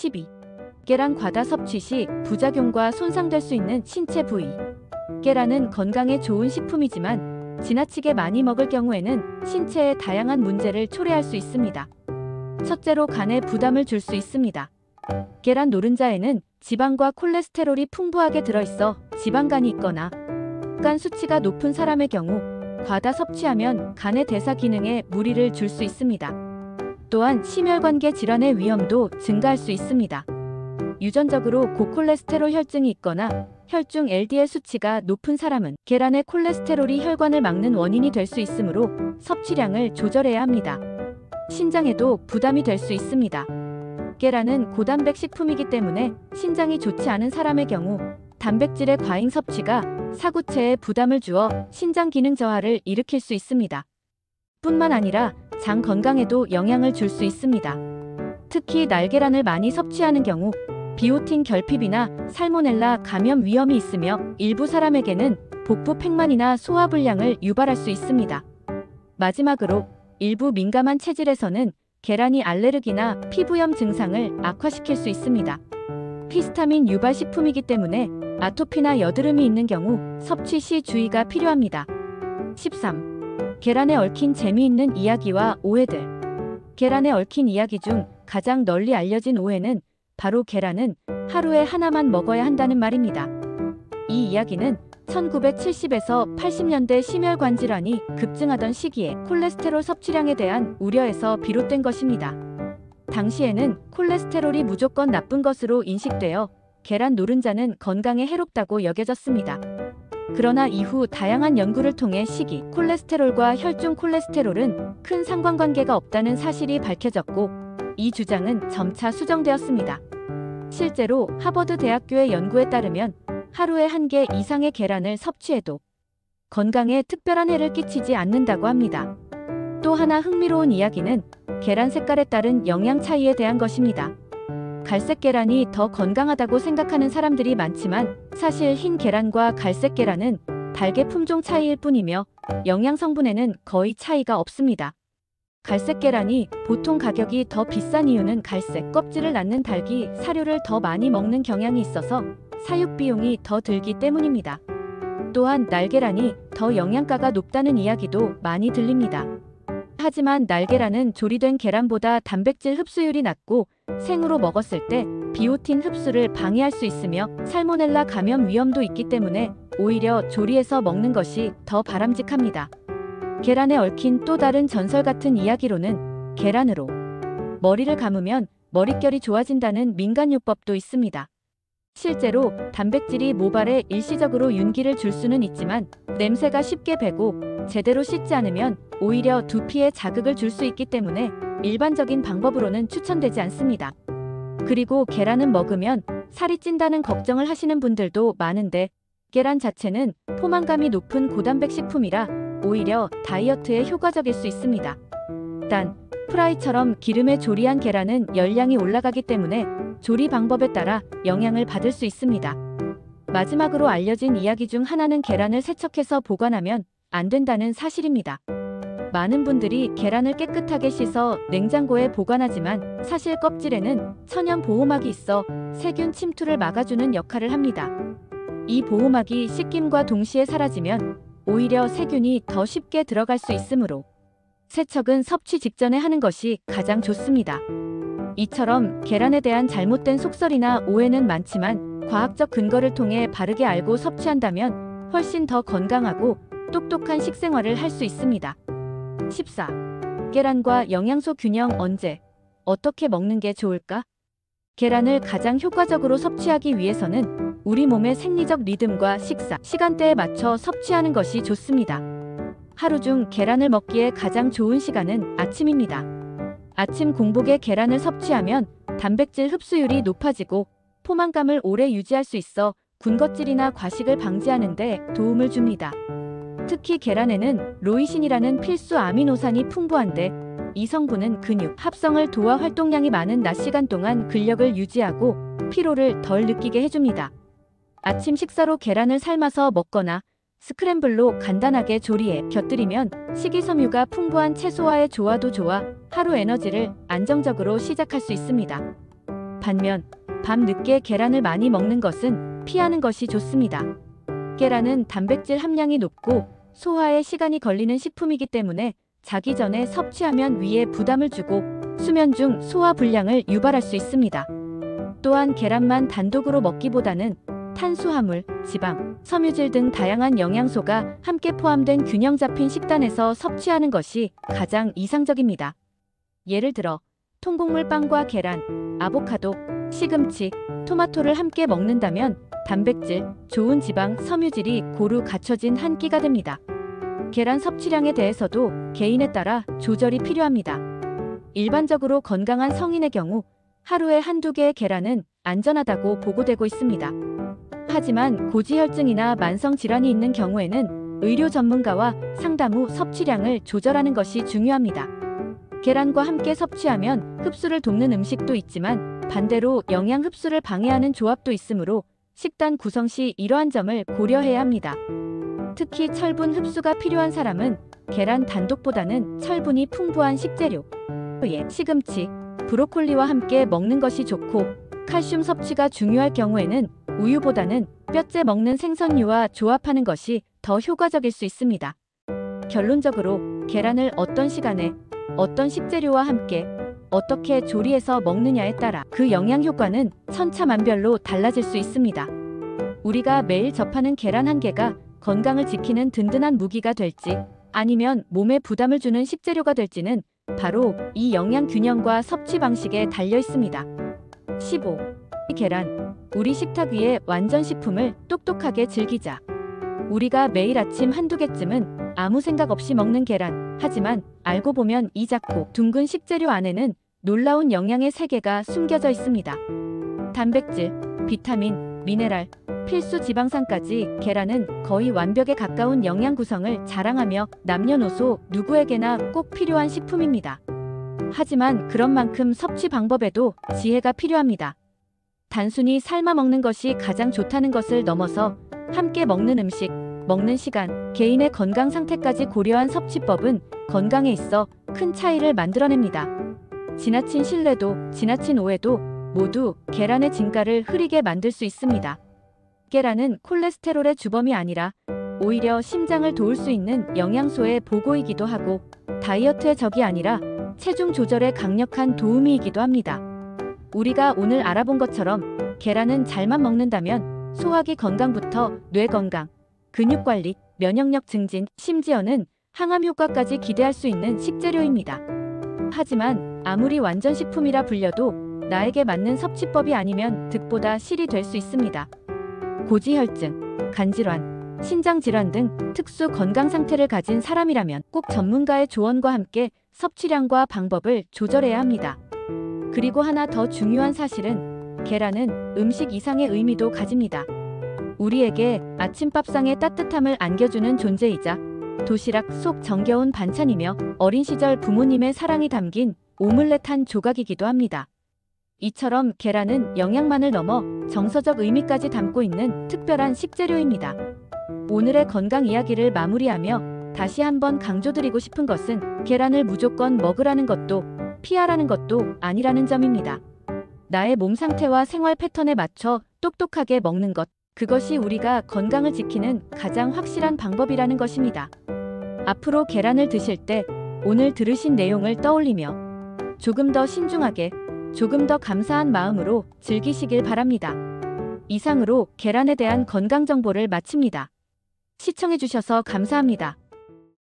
12. 계란 과다 섭취 시 부작용과 손상될 수 있는 신체 부위. 계란은 건강에 좋은 식품이지만 지나치게 많이 먹을 경우에는 신체에 다양한 문제를 초래할 수 있습니다. 첫째로 간에 부담을 줄 수 있습니다. 계란 노른자에는 지방과 콜레스테롤이 풍부하게 들어있어 지방간이 있거나 간 수치가 높은 사람의 경우 과다 섭취하면 간의 대사 기능에 무리를 줄 수 있습니다. 또한 심혈관계 질환의 위험도 증가할 수 있습니다. 유전적으로 고콜레스테롤 혈증이 있거나 혈중 LDL 수치가 높은 사람은 계란의 콜레스테롤이 혈관을 막는 원인이 될 수 있으므로 섭취량을 조절해야 합니다. 신장에도 부담이 될 수 있습니다. 계란은 고단백 식품이기 때문에 신장이 좋지 않은 사람의 경우 단백질의 과잉 섭취가 사구체에 부담을 주어 신장 기능 저하를 일으킬 수 있습니다. 뿐만 아니라 장 건강에도 영향을 줄 수 있습니다. 특히 날계란을 많이 섭취하는 경우 비오틴 결핍이나 살모넬라 감염 위험이 있으며 일부 사람에게는 복부 팽만이나 소화불량을 유발할 수 있습니다. 마지막으로 일부 민감한 체질에서는 계란이 알레르기나 피부염 증상을 악화시킬 수 있습니다. 히스타민 유발 식품이기 때문에 아토피나 여드름이 있는 경우 섭취 시 주의가 필요합니다. 13. 계란에 얽힌 재미있는 이야기와 오해들. 계란에 얽힌 이야기 중 가장 널리 알려진 오해는 바로 계란은 하루에 하나만 먹어야 한다는 말입니다. 이 이야기는 1970에서 80년대 심혈관 질환이 급증하던 시기에 콜레스테롤 섭취량에 대한 우려에서 비롯된 것입니다. 당시에는 콜레스테롤이 무조건 나쁜 것으로 인식되어 계란 노른자는 건강에 해롭다고 여겨졌습니다. 그러나 이후 다양한 연구를 통해 식이 콜레스테롤과 혈중 콜레스테롤은 큰 상관관계가 없다는 사실이 밝혀졌고 이 주장은 점차 수정되었습니다. 실제로 하버드 대학교의 연구에 따르면 하루에 1개 이상의 계란을 섭취해도 건강에 특별한 해를 끼치지 않는다고 합니다. 또 하나 흥미로운 이야기는 계란 색깔에 따른 영양 차이에 대한 것입니다. 갈색 계란이 더 건강하다고 생각하는 사람들이 많지만 사실 흰 계란과 갈색 계란은 달걀 품종 차이일 뿐이며 영양 성분에는 거의 차이가 없습니다. 갈색 계란이 보통 가격이 더 비싼 이유는 갈색 껍질을 낳는 닭이 사료를 더 많이 먹는 경향이 있어서 사육 비용이 더 들기 때문입니다. 또한 날계란이 더 영양가가 높다는 이야기도 많이 들립니다. 하지만 날계란은 조리된 계란보다 단백질 흡수율이 낮고 생으로 먹었을 때 비오틴 흡수를 방해할 수 있으며 살모넬라 감염 위험도 있기 때문에 오히려 조리해서 먹는 것이 더 바람직합니다. 계란에 얽힌 또 다른 전설 같은 이야기로는 계란으로 머리를 감으면 머릿결이 좋아진다는 민간요법도 있습니다. 실제로 단백질이 모발에 일시적으로 윤기를 줄 수는 있지만 냄새가 쉽게 배고 제대로 씻지 않으면 오히려 두피에 자극을 줄 수 있기 때문에 일반적인 방법으로는 추천되지 않습니다. 그리고 계란은 먹으면 살이 찐다는 걱정을 하시는 분들도 많은데 계란 자체는 포만감이 높은 고단백 식품이라 오히려 다이어트에 효과적일 수 있습니다. 단, 프라이처럼 기름에 조리한 계란은 열량이 올라가기 때문에 조리 방법에 따라 영향을 받을 수 있습니다. 마지막으로 알려진 이야기 중 하나는 계란을 세척해서 보관하면 안 된다는 사실입니다. 많은 분들이 계란을 깨끗하게 씻어 냉장고에 보관하지만 사실 껍질에는 천연 보호막이 있어 세균 침투를 막아주는 역할을 합니다. 이 보호막이 씻김과 동시에 사라지면 오히려 세균이 더 쉽게 들어갈 수 있으므로 세척은 섭취 직전에 하는 것이 가장 좋습니다. 이처럼 계란에 대한 잘못된 속설이나 오해는 많지만 과학적 근거를 통해 바르게 알고 섭취한다면 훨씬 더 건강하고 똑똑한 식생활을 할 수 있습니다. 14. 계란과 영양소 균형 언제, 어떻게 먹는 게 좋을까? 계란을 가장 효과적으로 섭취하기 위해서는 우리 몸의 생리적 리듬과 식사, 시간대에 맞춰 섭취하는 것이 좋습니다. 하루 중 계란을 먹기에 가장 좋은 시간은 아침입니다. 아침 공복에 계란을 섭취하면 단백질 흡수율이 높아지고 포만감을 오래 유지할 수 있어 군것질이나 과식을 방지하는 데 도움을 줍니다. 특히 계란에는 로이신이라는 필수 아미노산이 풍부한데 이 성분은 근육 합성을 도와 활동량이 많은 낮 시간 동안 근력을 유지하고 피로를 덜 느끼게 해줍니다. 아침 식사로 계란을 삶아서 먹거나 스크램블로 간단하게 조리해 곁들이면 식이섬유가 풍부한 채소와의 조화도 좋아 하루 에너지를 안정적으로 시작할 수 있습니다. 반면 밤 늦게 계란을 많이 먹는 것은 피하는 것이 좋습니다. 계란은 단백질 함량이 높고 소화에 시간이 걸리는 식품이기 때문에 자기 전에 섭취하면 위에 부담을 주고 수면 중 소화 불량을 유발할 수 있습니다. 또한 계란만 단독으로 먹기보다는 탄수화물, 지방, 섬유질 등 다양한 영양소가 함께 포함된 균형 잡힌 식단에서 섭취하는 것이 가장 이상적입니다. 예를 들어 통곡물 빵과 계란, 아보카도, 시금치, 토마토를 함께 먹는다면 단백질, 좋은 지방, 섬유질이 고루 갖춰진 한 끼가 됩니다. 계란 섭취량에 대해서도 개인에 따라 조절이 필요합니다. 일반적으로 건강한 성인의 경우 하루에 한두 개의 계란은 안전하다고 보고되고 있습니다. 하지만 고지혈증이나 만성질환이 있는 경우에는 의료 전문가와 상담 후 섭취량을 조절하는 것이 중요합니다. 계란과 함께 섭취하면 흡수를 돕는 음식도 있지만 반대로 영양 흡수를 방해하는 조합도 있으므로 식단 구성 시 이러한 점을 고려해야 합니다. 특히 철분 흡수가 필요한 사람은 계란 단독보다는 철분이 풍부한 식재료, 시금치, 브로콜리와 함께 먹는 것이 좋고 칼슘 섭취가 중요할 경우에는 우유보다는 뼈째 먹는 생선류와 조합하는 것이 더 효과적일 수 있습니다. 결론적으로 계란을 어떤 시간에 어떤 식재료와 함께 어떻게 조리해서 먹느냐에 따라 그 영양 효과는 천차만별로 달라질 수 있습니다. 우리가 매일 접하는 계란 한 개가 건강을 지키는 든든한 무기가 될지 아니면 몸에 부담을 주는 식재료가 될지는 바로 이 영양 균형과 섭취 방식에 달려 있습니다. 15. 계란. 우리 식탁 위에 완전 식품을 똑똑하게 즐기자. 우리가 매일 아침 한두 개쯤은 아무 생각 없이 먹는 계란. 하지만 알고 보면 이 작고 둥근 식재료 안에는 놀라운 영양의 세계가 숨겨져 있습니다. 단백질, 비타민, 미네랄, 필수 지방산까지 계란은 거의 완벽에 가까운 영양 구성을 자랑하며 남녀노소 누구에게나 꼭 필요한 식품입니다. 하지만 그런 만큼 섭취 방법에도 지혜가 필요합니다. 단순히 삶아 먹는 것이 가장 좋다는 것을 넘어서 함께 먹는 음식, 먹는 시간, 개인의 건강 상태까지 고려한 섭취법은 건강에 있어 큰 차이를 만들어냅니다. 지나친 신뢰도, 지나친 오해도 모두 계란의 진가를 흐리게 만들 수 있습니다. 계란은 콜레스테롤의 주범이 아니라 오히려 심장을 도울 수 있는 영양소의 보고이기도 하고 다이어트의 적이 아니라 체중 조절에 강력한 도우미이기도 합니다. 우리가 오늘 알아본 것처럼 계란은 잘만 먹는다면 소화기 건강부터 뇌 건강, 근육 관리, 면역력 증진, 심지어는 항암 효과까지 기대할 수 있는 식재료입니다. 하지만 아무리 완전 식품이라 불려도 나에게 맞는 섭취법이 아니면 득보다 실이 될 수 있습니다. 고지혈증, 간질환, 신장질환 등 특수 건강 상태를 가진 사람이라면 꼭 전문가의 조언과 함께 섭취량과 방법을 조절해야 합니다. 그리고 하나 더 중요한 사실은 계란은 음식 이상의 의미도 가집니다. 우리에게 아침밥상의 따뜻함을 안겨주는 존재이자 도시락 속 정겨운 반찬이며 어린 시절 부모님의 사랑이 담긴 오믈렛 한 조각이기도 합니다. 이처럼 계란은 영양만을 넘어 정서적 의미까지 담고 있는 특별한 식재료입니다. 오늘의 건강 이야기를 마무리하며 다시 한번 강조드리고 싶은 것은 계란을 무조건 먹으라는 것도 피하라는 것도 아니라는 점입니다. 나의 몸 상태와 생활 패턴에 맞춰 똑똑하게 먹는 것, 그것이 우리가 건강을 지키는 가장 확실한 방법이라는 것입니다. 앞으로 계란을 드실 때 오늘 들으신 내용을 떠올리며 조금 더 신중하게, 조금 더 감사한 마음으로 즐기시길 바랍니다. 이상으로 계란에 대한 건강 정보를 마칩니다. 시청해주셔서 감사합니다.